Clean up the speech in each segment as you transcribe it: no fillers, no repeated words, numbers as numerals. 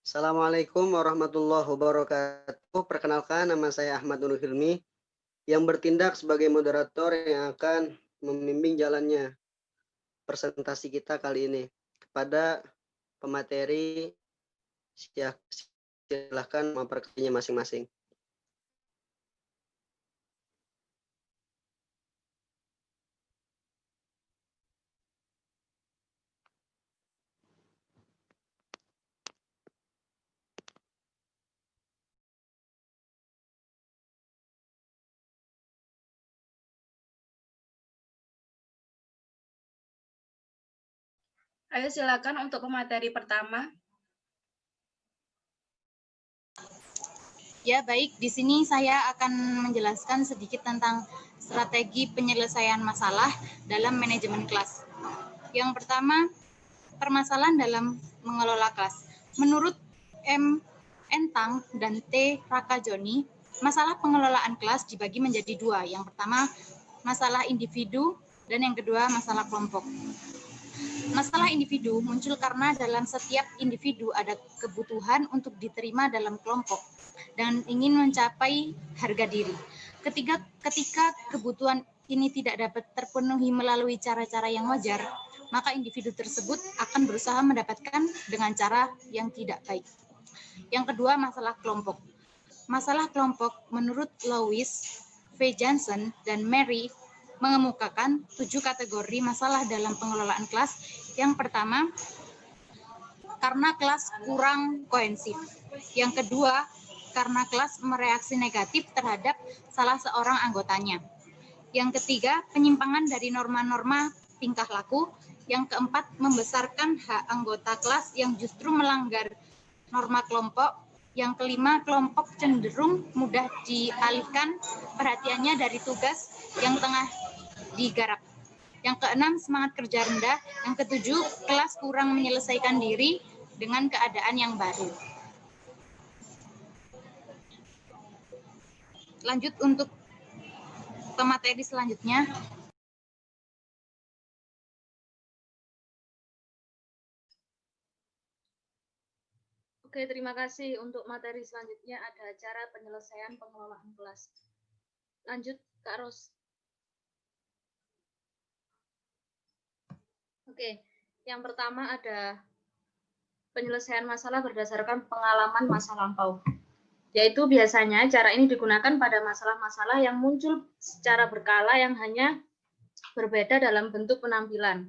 Assalamualaikum warahmatullahi wabarakatuh. Perkenalkan, nama saya Ahmad Nurul Hilmi yang bertindak sebagai moderator yang akan membimbing jalannya presentasi kita kali ini. Kepada pemateri, silahkan memperkenalkannya masing-masing. Ayo silakan untuk pemateri pertama. Ya, baik. Di sini saya akan menjelaskan sedikit tentang strategi penyelesaian masalah dalam manajemen kelas. Yang pertama, permasalahan dalam mengelola kelas. Menurut M. Entang dan T. Rakajoni, masalah pengelolaan kelas dibagi menjadi dua. Yang pertama, masalah individu, dan yang kedua, masalah kelompok. Masalah individu muncul karena dalam setiap individu ada kebutuhan untuk diterima dalam kelompok dan ingin mencapai harga diri. Ketika kebutuhan ini tidak dapat terpenuhi melalui cara-cara yang wajar, maka individu tersebut akan berusaha mendapatkan dengan cara yang tidak baik. Yang kedua, masalah kelompok. Masalah kelompok menurut Louis V. Johnson dan Mary mengemukakan 7 kategori masalah dalam pengelolaan kelas. Yang pertama, karena kelas kurang kohensif. Yang kedua, karena kelas mereaksi negatif terhadap salah seorang anggotanya. Yang ketiga, penyimpangan dari norma-norma tingkah laku. Yang keempat, membesarkan hak anggota kelas yang justru melanggar norma kelompok. Yang kelima, kelompok cenderung mudah dialihkan perhatiannya dari tugas yang tengah digarap. Yang keenam, semangat kerja rendah. Yang ketujuh, kelas kurang menyelesaikan diri dengan keadaan yang baru. Lanjut untuk pemateri selanjutnya. Oke, terima kasih. Untuk materi selanjutnya ada cara penyelesaian pengelolaan kelas. Lanjut, Kak Ros. Oke, yang pertama ada penyelesaian masalah berdasarkan pengalaman masa lampau. Yaitu biasanya cara ini digunakan pada masalah-masalah yang muncul secara berkala yang hanya berbeda dalam bentuk penampilan.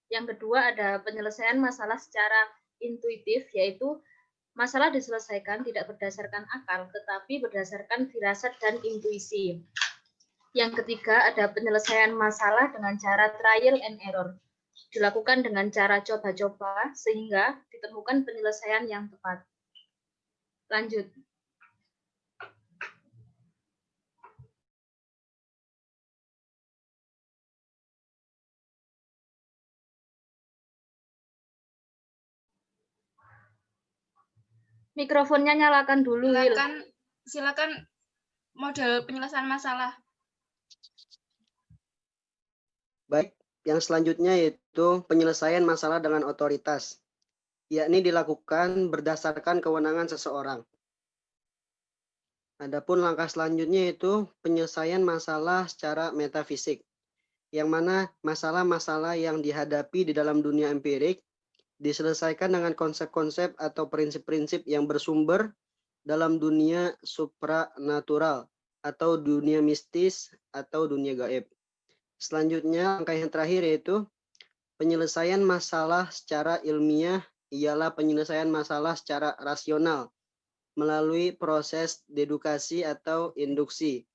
Yang kedua ada penyelesaian masalah secara intuitif, yaitu masalah diselesaikan tidak berdasarkan akal, tetapi berdasarkan firasat dan intuisi. Yang ketiga ada penyelesaian masalah dengan cara trial and error. Dilakukan dengan cara coba-coba sehingga ditemukan penyelesaian yang tepat. Lanjut. Mikrofonnya nyalakan dulu. Silakan model penyelesaian masalah. Baik, yang selanjutnya yaitu penyelesaian masalah dengan otoritas, yakni dilakukan berdasarkan kewenangan seseorang. Adapun langkah selanjutnya yaitu penyelesaian masalah secara metafisik, yang mana masalah-masalah yang dihadapi di dalam dunia empirik diselesaikan dengan konsep-konsep atau prinsip-prinsip yang bersumber dalam dunia supranatural atau dunia mistis atau dunia gaib. Selanjutnya, langkah yang terakhir yaitu penyelesaian masalah secara ilmiah ialah penyelesaian masalah secara rasional melalui proses dedukasi atau induksi.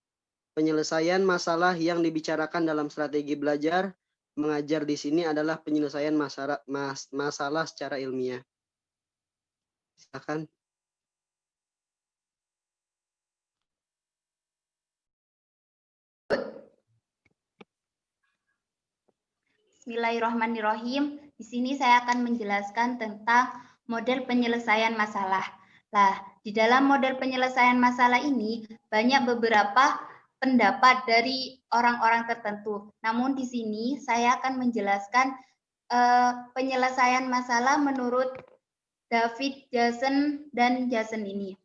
Penyelesaian masalah yang dibicarakan dalam strategi belajar mengajar di sini adalah penyelesaian masalah secara ilmiah. Silakan. Bismillahirrahmanirrahim. Di sini saya akan menjelaskan tentang model penyelesaian masalah. Nah, di dalam model penyelesaian masalah ini banyak beberapa pendapat dari orang-orang tertentu. Namun di sini saya akan menjelaskan penyelesaian masalah menurut David, Jason, dan Jason ini.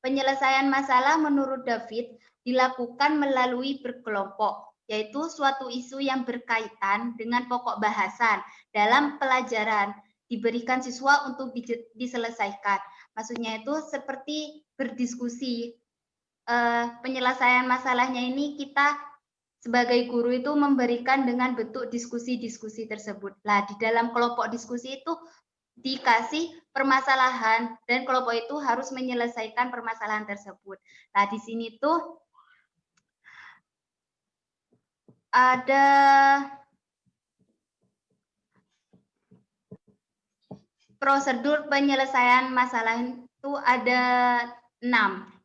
Penyelesaian masalah menurut David dilakukan melalui berkelompok, yaitu suatu isu yang berkaitan dengan pokok bahasan dalam pelajaran diberikan siswa untuk diselesaikan. Maksudnya itu seperti berdiskusi. Penyelesaian masalahnya ini kita sebagai guru itu memberikan dengan bentuk diskusi-diskusi tersebut. Nah, di dalam kelompok diskusi itu dikasih permasalahan dan kelompok itu harus menyelesaikan permasalahan tersebut. Nah, di sini tuh ada prosedur penyelesaian masalah itu ada 6.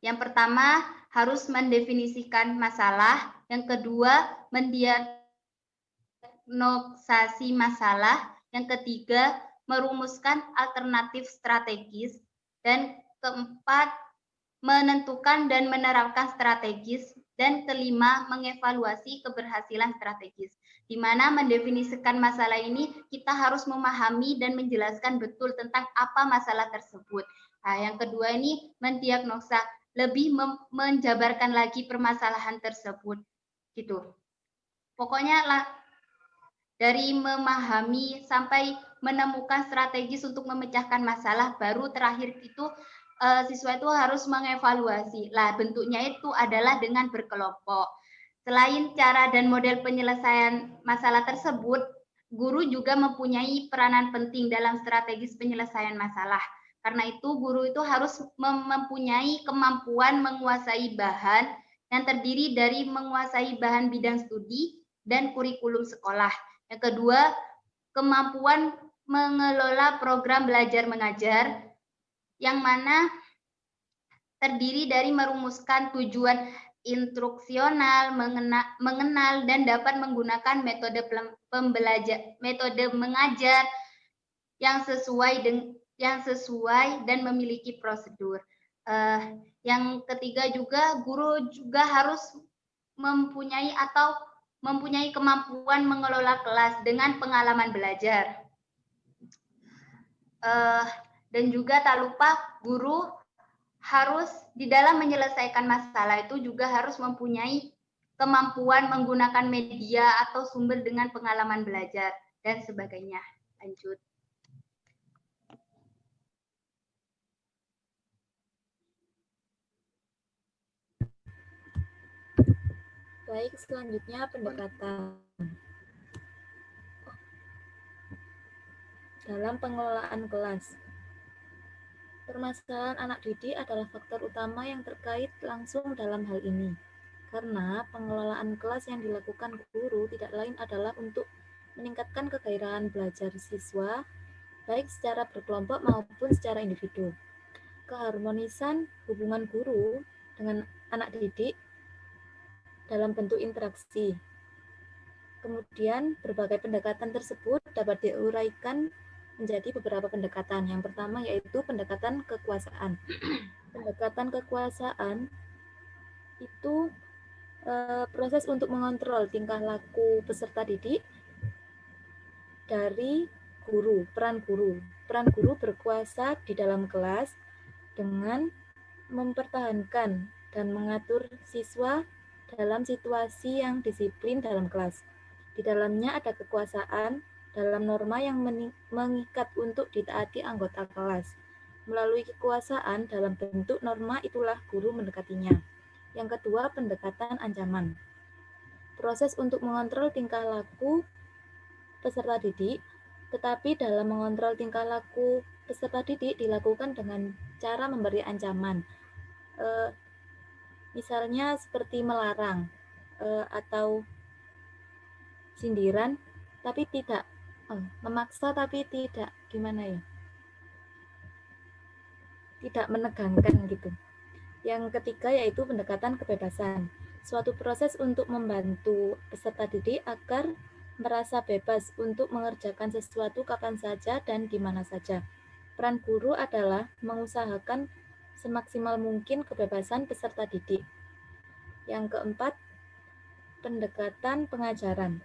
Yang pertama harus mendefinisikan masalah, yang kedua mendiagnosasi masalah, yang ketiga merumuskan alternatif strategis, dan keempat menentukan dan menerapkan strategis, dan kelima mengevaluasi keberhasilan strategis. Di mana mendefinisikan masalah ini kita harus memahami dan menjelaskan betul tentang apa masalah tersebut. Nah, yang kedua ini mendiagnosa, lebih menjabarkan lagi permasalahan tersebut gitu. Pokoknya dari memahami sampai menemukan strategis untuk memecahkan masalah, baru terakhir itu siswa itu harus mengevaluasi. Lah, bentuknya itu adalah dengan berkelompok. Selain cara dan model penyelesaian masalah tersebut, guru juga mempunyai peranan penting dalam strategis penyelesaian masalah. Karena itu, guru itu harus mempunyai kemampuan menguasai bahan yang terdiri dari menguasai bahan bidang studi dan kurikulum sekolah. Yang kedua, kemampuan mengelola program belajar mengajar, yang mana terdiri dari merumuskan tujuan instruksional, mengenal dan dapat menggunakan metode mengajar yang sesuai dan memiliki prosedur. Yang ketiga juga, guru juga harus mempunyai kemampuan mengelola kelas dengan pengalaman belajar. Dan juga tak lupa guru harus di dalam menyelesaikan masalah itu juga harus mempunyai kemampuan menggunakan media atau sumber dengan pengalaman belajar dan sebagainya. Lanjut. Baik, selanjutnya pendekatan dalam pengelolaan kelas. Permasalahan anak didik adalah faktor utama yang terkait langsung dalam hal ini, karena pengelolaan kelas yang dilakukan guru tidak lain adalah untuk meningkatkan kegairahan belajar siswa, baik secara berkelompok maupun secara individu. Keharmonisan hubungan guru dengan anak didik dalam bentuk interaksi. Kemudian, berbagai pendekatan tersebut dapat diuraikan menjadi beberapa pendekatan. Yang pertama yaitu pendekatan kekuasaan. Pendekatan kekuasaan itu proses untuk mengontrol tingkah laku peserta didik dari guru, peran guru. Peran guru berkuasa di dalam kelas dengan mempertahankan dan mengatur siswa dalam situasi yang disiplin dalam kelas. Di dalamnya ada kekuasaan dalam norma yang mengikat untuk ditaati anggota kelas. Melalui kekuasaan dalam bentuk norma itulah guru mendekatinya. Yang kedua, pendekatan ancaman. Proses untuk mengontrol tingkah laku peserta didik, tetapi dalam mengontrol tingkah laku peserta didik dilakukan dengan cara memberi ancaman. Misalnya seperti melarang atau sindiran, tapi tidak memaksa tapi tidak tidak menegangkan gitu. Yang ketiga yaitu pendekatan kebebasan, suatu proses untuk membantu peserta didik agar merasa bebas untuk mengerjakan sesuatu kapan saja dan di mana saja. Peran guru adalah mengusahakan semaksimal mungkin kebebasan peserta didik. Yang keempat, pendekatan pengajaran.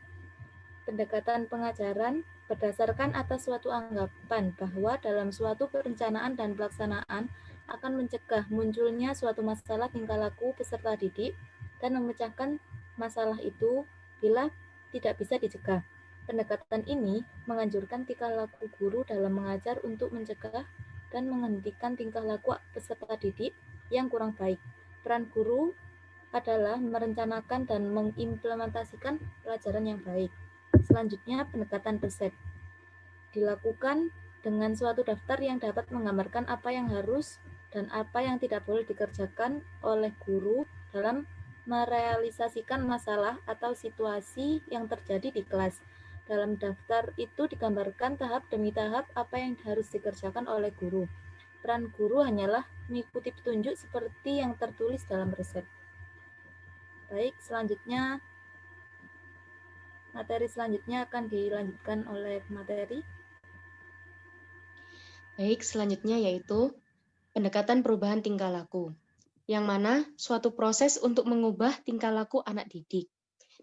Pendekatan pengajaran berdasarkan atas suatu anggapan bahwa dalam suatu perencanaan dan pelaksanaan akan mencegah munculnya suatu masalah tingkah laku peserta didik dan memecahkan masalah itu bila tidak bisa dicegah. Pendekatan ini menganjurkan tingkah laku guru dalam mengajar untuk mencegah dan menghentikan tingkah laku peserta didik yang kurang baik. Peran guru adalah merencanakan dan mengimplementasikan pelajaran yang baik. Selanjutnya, pendekatan resep dilakukan dengan suatu daftar yang dapat menggambarkan apa yang harus dan apa yang tidak boleh dikerjakan oleh guru dalam merealisasikan masalah atau situasi yang terjadi di kelas. Dalam daftar itu digambarkan tahap demi tahap apa yang harus dikerjakan oleh guru. Peran guru hanyalah mengikuti petunjuk seperti yang tertulis dalam resep. Baik, selanjutnya materi selanjutnya akan dilanjutkan oleh materi. Baik, selanjutnya yaitu pendekatan perubahan tingkah laku, yang mana suatu proses untuk mengubah tingkah laku anak didik.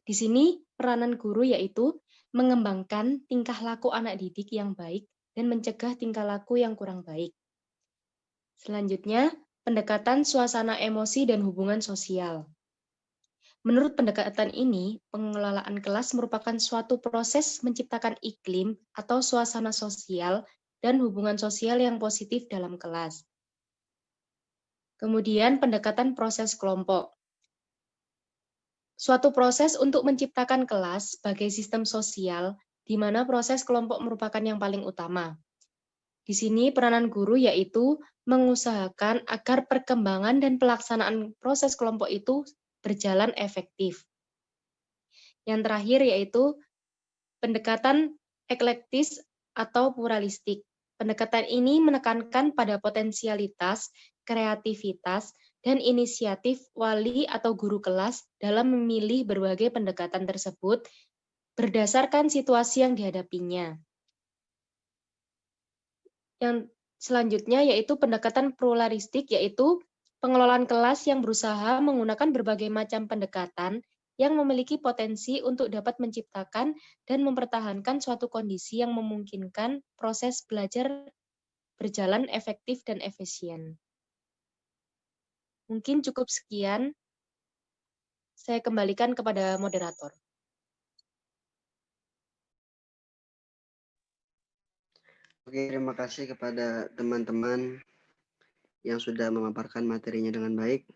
Di sini peranan guru yaitu mengembangkan tingkah laku anak didik yang baik dan mencegah tingkah laku yang kurang baik. Selanjutnya, pendekatan suasana emosi dan hubungan sosial. Menurut pendekatan ini, pengelolaan kelas merupakan suatu proses menciptakan iklim atau suasana sosial dan hubungan sosial yang positif dalam kelas. Kemudian pendekatan proses kelompok. Suatu proses untuk menciptakan kelas sebagai sistem sosial, di mana proses kelompok merupakan yang paling utama. Di sini peranan guru yaitu mengusahakan agar perkembangan dan pelaksanaan proses kelompok itu berjalan efektif. Yang terakhir yaitu pendekatan eklektis atau pluralistik. Pendekatan ini menekankan pada potensialitas, kreativitas, dan inisiatif wali atau guru kelas dalam memilih berbagai pendekatan tersebut berdasarkan situasi yang dihadapinya. Yang selanjutnya yaitu pendekatan pluralistik, yaitu pengelolaan kelas yang berusaha menggunakan berbagai macam pendekatan yang memiliki potensi untuk dapat menciptakan dan mempertahankan suatu kondisi yang memungkinkan proses belajar berjalan efektif dan efisien. Mungkin cukup sekian. Saya kembalikan kepada moderator. Oke, terima kasih kepada teman-teman yang sudah memaparkan materinya dengan baik.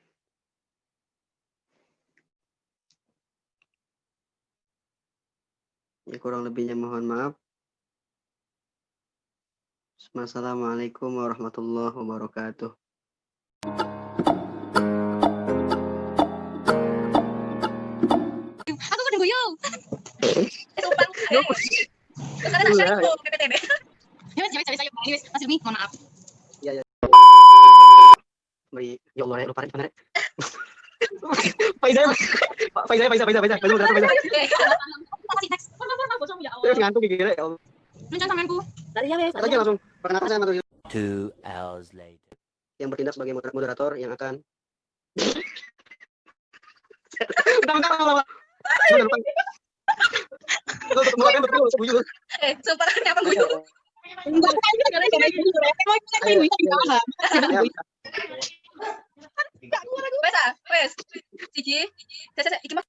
Ya, kurang lebihnya mohon maaf. Wassalamualaikum warahmatullahi wabarakatuh. Aku kan guyu. Mas Rumi, mohon maaf. Ya Allah, lupa nih mana? Faiza. Ngantuk gila ya Allah. Luncang tanganku. Lagi langsung perkenalkan saya 2 hours later. yang bertindak sebagai moderator yang akan Sumpah kenapa guyu? Wes, siji. Iki mah